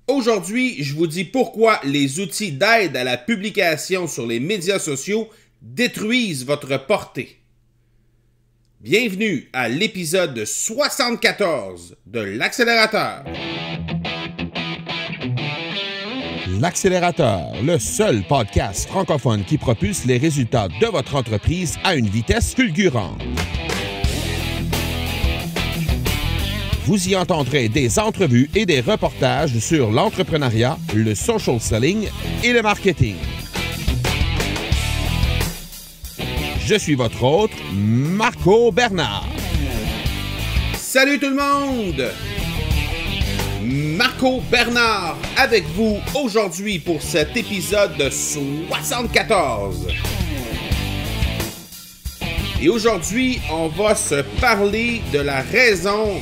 Aujourd'hui, je vous dis pourquoi les outils d'aide à la publication sur les médias sociaux détruisent votre portée. Bienvenue à l'épisode 74 de l'Accélérateur. L'Accélérateur, le seul podcast francophone qui propulse les résultats de votre entreprise à une vitesse fulgurante. Vous y entendrez des entrevues et des reportages sur l'entrepreneuriat, le social selling et le marketing. Je suis votre hôte, Marco Bernard. Salut tout le monde! Marco Bernard avec vous aujourd'hui pour cet épisode 74. Et aujourd'hui, on va se parler de la raison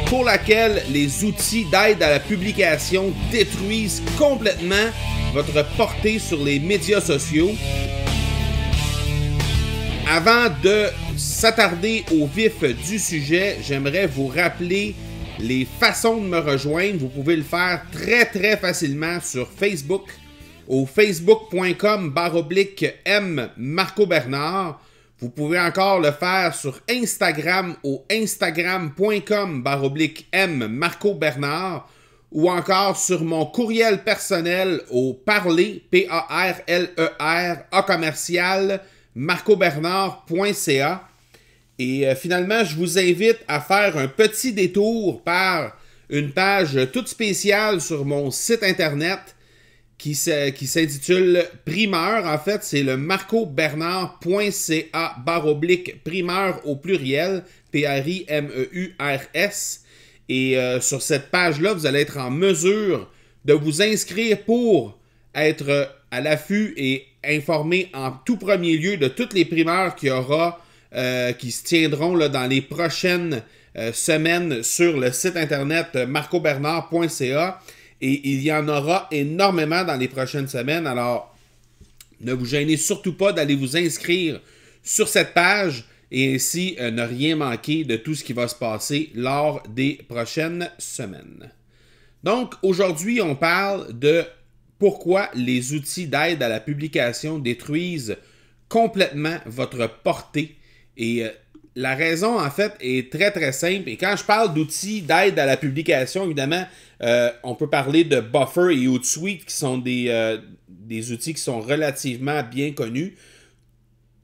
pour laquelle les outils d'aide à la publication détruisent complètement votre portée sur les médias sociaux. Avant de s'attarder au vif du sujet, j'aimerais vous rappeler les façons de me rejoindre. Vous pouvez le faire très facilement sur Facebook, au facebook.com/M Marco Bernard. Vous pouvez encore le faire sur Instagram au instagram.com/M Marco Bernard ou encore sur mon courriel personnel au parler, P-A-R-L-E-R, A commercial, marcobernard.ca. Et finalement, je vous invite à faire un petit détour par une page toute spéciale sur mon site internet qui s'intitule Primeur. En fait, c'est le marcobernard.ca/primeur au pluriel, P-R-I-M-E-U-R-S. Et sur cette page-là, vous allez être en mesure de vous inscrire pour être à l'affût et informé en tout premier lieu de toutes les primeurs qu'il y aura, qui se tiendront là, dans les prochaines semaines sur le site internet marcobernard.ca. Et il y en aura énormément dans les prochaines semaines. Alors, ne vous gênez surtout pas d'aller vous inscrire sur cette page et ainsi ne rien manquer de tout ce qui va se passer lors des prochaines semaines. Donc, aujourd'hui, on parle de pourquoi les outils d'aide à la publication détruisent complètement votre portée. Et la raison, en fait, est très simple. Et quand je parle d'outils d'aide à la publication, évidemment, on peut parler de Buffer et Hootsuite, qui sont des outils qui sont relativement bien connus.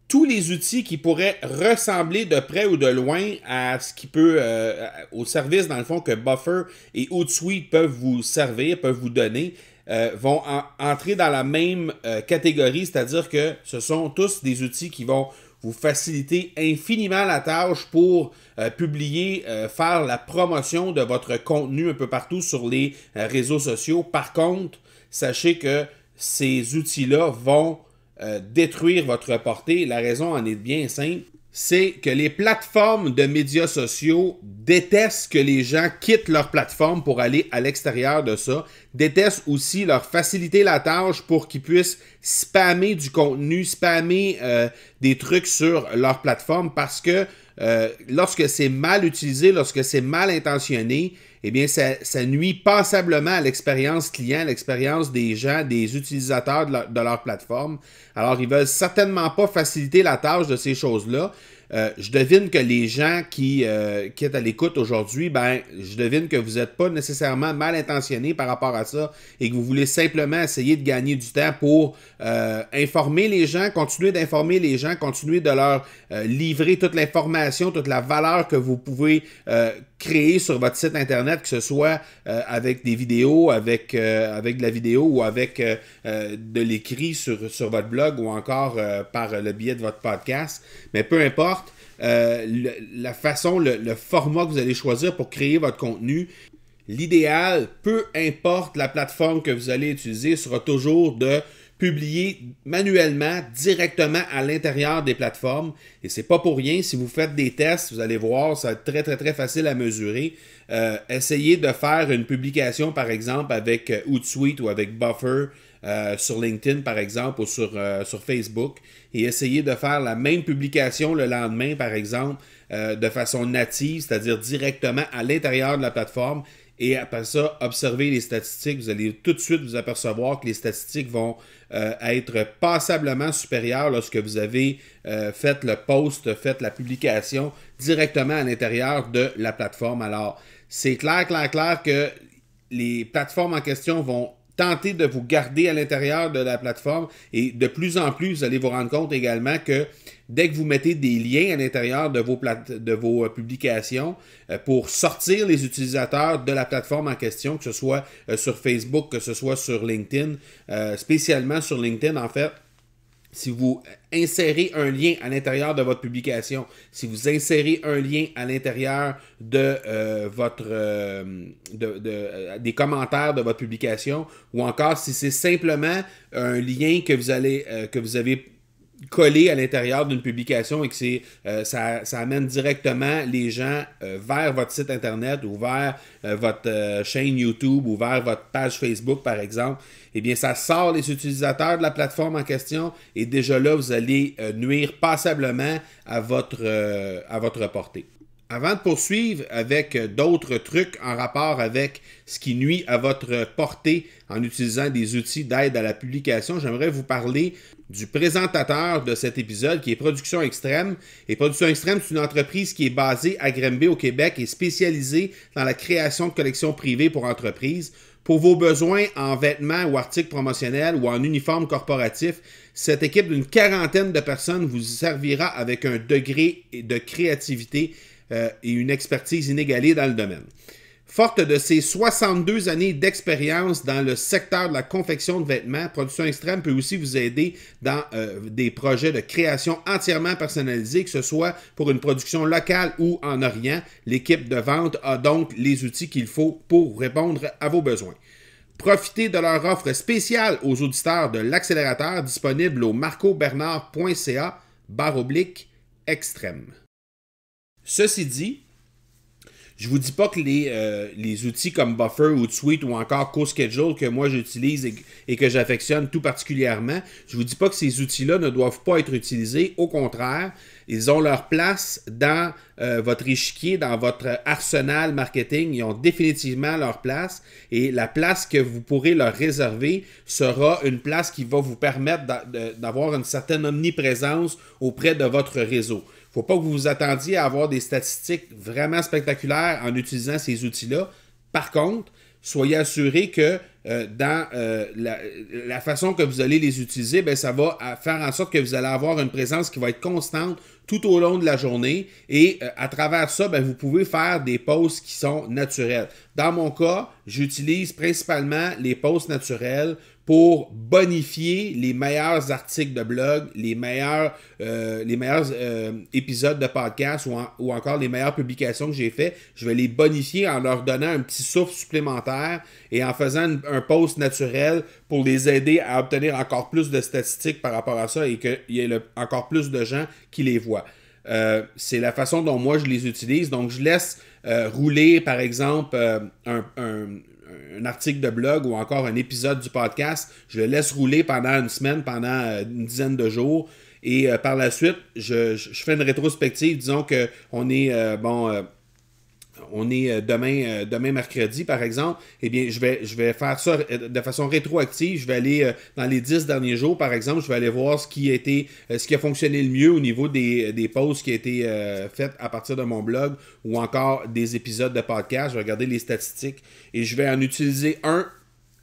Tous les outils qui pourraient ressembler de près ou de loin à ce qui peut, au service, dans le fond, que Buffer et Hootsuite peuvent vous servir, peuvent vous donner, vont entrer dans la même catégorie, c'est-à-dire que ce sont tous des outils qui vont vous faciliter infiniment la tâche pour publier, faire la promotion de votre contenu un peu partout sur les réseaux sociaux. Par contre, sachez que ces outils-là vont détruire votre portée. La raison en est bien simple. C'est que les plateformes de médias sociaux détestent que les gens quittent leur plateforme pour aller à l'extérieur de ça, détestent aussi leur faciliter la tâche pour qu'ils puissent spammer du contenu, spammer des trucs sur leur plateforme parce que lorsque c'est mal utilisé, lorsque c'est mal intentionné, eh bien, ça nuit passablement à l'expérience client, à l'expérience des gens, des utilisateurs de leur plateforme. Alors, ils veulent certainement pas faciliter la tâche de ces choses-là. Je devine que les gens qui êtes à l'écoute aujourd'hui, je devine que vous n'êtes pas nécessairement mal intentionnés par rapport à ça et que vous voulez simplement essayer de gagner du temps pour informer les gens, continuer d'informer les gens, continuer de leur livrer toute l'information, toute la valeur que vous pouvez créer sur votre site internet, que ce soit avec des vidéos, avec de la vidéo ou avec de l'écrit sur votre blog ou encore par le biais de votre podcast. Mais peu importe, la façon, le format que vous allez choisir pour créer votre contenu, l'idéal, peu importe la plateforme que vous allez utiliser, sera toujours de publier manuellement, directement à l'intérieur des plateformes. Et c'est pas pour rien. Si vous faites des tests, vous allez voir, ça va être très facile à mesurer. Essayez de faire une publication, par exemple, avec Hootsuite ou avec Buffer sur LinkedIn, par exemple, ou sur Facebook. Et essayez de faire la même publication le lendemain, par exemple, de façon native, c'est-à-dire directement à l'intérieur de la plateforme. Et après ça, observez les statistiques. Vous allez tout de suite vous apercevoir que les statistiques vont être passablement supérieures lorsque vous avez fait le post, fait la publication directement à l'intérieur de la plateforme. Alors, c'est clair que les plateformes en question vont tenter de vous garder à l'intérieur de la plateforme et de plus en plus, vous allez vous rendre compte également que dès que vous mettez des liens à l'intérieur de vos publications pour sortir les utilisateurs de la plateforme en question, que ce soit sur Facebook, que ce soit sur LinkedIn, spécialement sur LinkedIn en fait, si vous insérez un lien à l'intérieur de votre publication, si vous insérez un lien à l'intérieur de des commentaires de votre publication, ou encore si c'est simplement un lien que vous avez collé à l'intérieur d'une publication et que ça amène directement les gens vers votre site internet ou vers votre chaîne YouTube ou vers votre page Facebook par exemple, eh bien ça sort les utilisateurs de la plateforme en question et déjà là vous allez nuire passablement à votre portée. Avant de poursuivre avec d'autres trucs en rapport avec ce qui nuit à votre portée en utilisant des outils d'aide à la publication, j'aimerais vous parler du présentateur de cet épisode qui est Production Extrême. Et Production Extrême, c'est une entreprise qui est basée à Granby au Québec et spécialisée dans la création de collections privées pour entreprises. Pour vos besoins en vêtements ou articles promotionnels ou en uniforme corporatif, cette équipe d'une 40aine de personnes vous servira avec un degré de créativité et une expertise inégalée dans le domaine. Forte de ses 62 années d'expérience dans le secteur de la confection de vêtements, Production Extrême peut aussi vous aider dans des projets de création entièrement personnalisés, que ce soit pour une production locale ou en Orient. L'équipe de vente a donc les outils qu'il faut pour répondre à vos besoins. Profitez de leur offre spéciale aux auditeurs de l'accélérateur disponible au marcobernard.ca/extrême. Ceci dit, je vous dis pas que les outils comme Buffer ou Tweet ou encore CoSchedule que moi j'utilise et que j'affectionne tout particulièrement, je vous dis pas que ces outils-là ne doivent pas être utilisés. Au contraire, ils ont leur place dans votre échiquier, dans votre arsenal marketing. Ils ont définitivement leur place et la place que vous pourrez leur réserver sera une place qui va vous permettre d'avoir une certaine omniprésence auprès de votre réseau. Il ne faut pas que vous vous attendiez à avoir des statistiques vraiment spectaculaires en utilisant ces outils-là. Par contre, soyez assurés que dans la façon que vous allez les utiliser, bien, ça va faire en sorte que vous allez avoir une présence qui va être constante tout au long de la journée et à travers ça, bien, vous pouvez faire des posts qui sont naturels. Dans mon cas, j'utilise principalement les posts naturels pour bonifier les meilleurs articles de blog, les meilleurs épisodes de podcast ou encore les meilleures publications que j'ai fait. Je vais les bonifier en leur donnant un petit souffle supplémentaire et en faisant un post naturel pour les aider à obtenir encore plus de statistiques par rapport à ça et qu'il y ait encore plus de gens qui les voient. C'est la façon dont moi je les utilise. Donc, je laisse rouler, par exemple, un article de blog ou encore un épisode du podcast. Je le laisse rouler pendant une semaine, pendant une dizaine de jours. Et par la suite, je fais une rétrospective. Disons qu'on est... on est demain mercredi, par exemple, eh bien, je vais faire ça de façon rétroactive. Je vais aller dans les 10 derniers jours, par exemple, je vais aller voir ce qui a fonctionné le mieux au niveau des posts qui ont été faits à partir de mon blog ou encore des épisodes de podcast. Je vais regarder les statistiques et je vais en utiliser un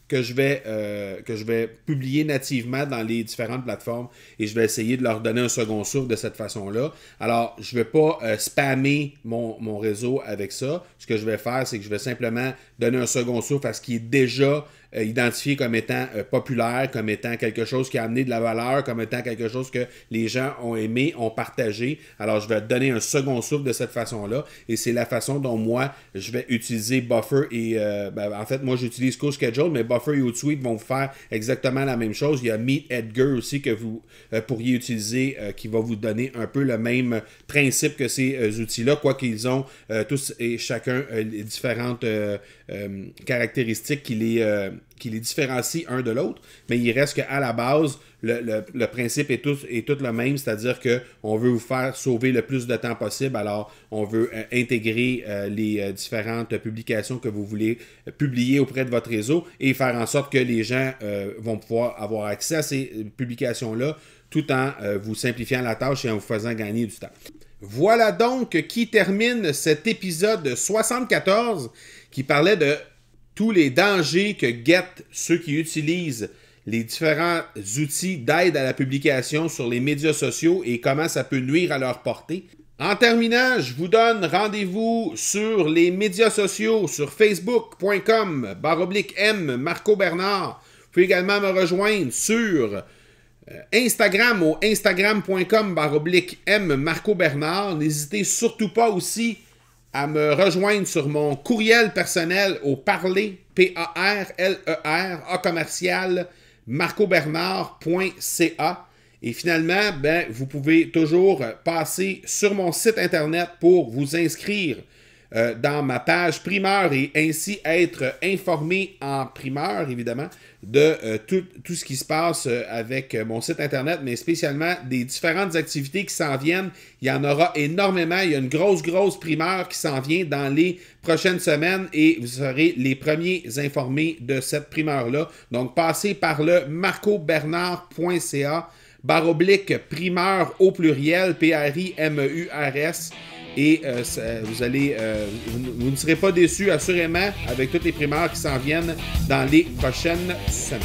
que je vais publier nativement dans les différentes plateformes et je vais essayer de leur donner un second souffle de cette façon-là. Alors, je ne vais pas spammer mon réseau avec ça. Ce que je vais faire, c'est que je vais simplement donner un second souffle à ce qui est déjà identifié comme étant populaire, comme étant quelque chose qui a amené de la valeur, comme étant quelque chose que les gens ont aimé, ont partagé. Alors, je vais donner un second souffle de cette façon-là et c'est la façon dont moi, je vais utiliser Buffer et... en fait, moi, j'utilise CoSchedule, mais Buffer et Hootsuite vont vous faire exactement la même chose. Il y a MeetEdgar aussi que vous pourriez utiliser qui va vous donner un peu le même principe que ces outils-là, quoiqu'ils ont tous et chacun les différentes caractéristiques qui les différencient un de l'autre, mais il reste qu'à la base, le principe est tout le même, c'est-à-dire qu'on veut vous faire sauver le plus de temps possible, alors on veut intégrer les différentes publications que vous voulez publier auprès de votre réseau et faire en sorte que les gens vont pouvoir avoir accès à ces publications-là tout en vous simplifiant la tâche et en vous faisant gagner du temps. Voilà donc qui termine cet épisode 74 qui parlait de tous les dangers que guettent ceux qui utilisent les différents outils d'aide à la publication sur les médias sociaux et comment ça peut nuire à leur portée. En terminant, je vous donne rendez-vous sur les médias sociaux, sur facebook.com/M Marco Bernard. Vous pouvez également me rejoindre sur Instagram au instagram.com/M Marco Bernard. N'hésitez surtout pas aussi à me rejoindre sur mon courriel personnel au parler, P-A-R-L-E-R, commercial, marcobernard.ca. Et finalement, vous pouvez toujours passer sur mon site internet pour vous inscrire dans ma page primeur et ainsi être informé en primeur, évidemment, de tout ce qui se passe avec mon site internet, mais spécialement des différentes activités qui s'en viennent. Il y en aura énormément. Il y a une grosse primeur qui s'en vient dans les prochaines semaines et vous serez les premiers informés de cette primeur-là. Donc, passez par le marcobernard.ca/primeur au pluriel, P-R-I-M-E-U-R-S. Et vous ne serez pas déçus, assurément, avec toutes les primeurs qui s'en viennent dans les prochaines semaines.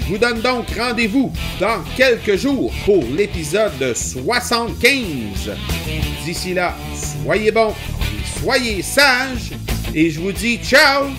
Je vous donne donc rendez-vous dans quelques jours pour l'épisode 75. D'ici là, soyez bons, soyez sages, et je vous dis ciao!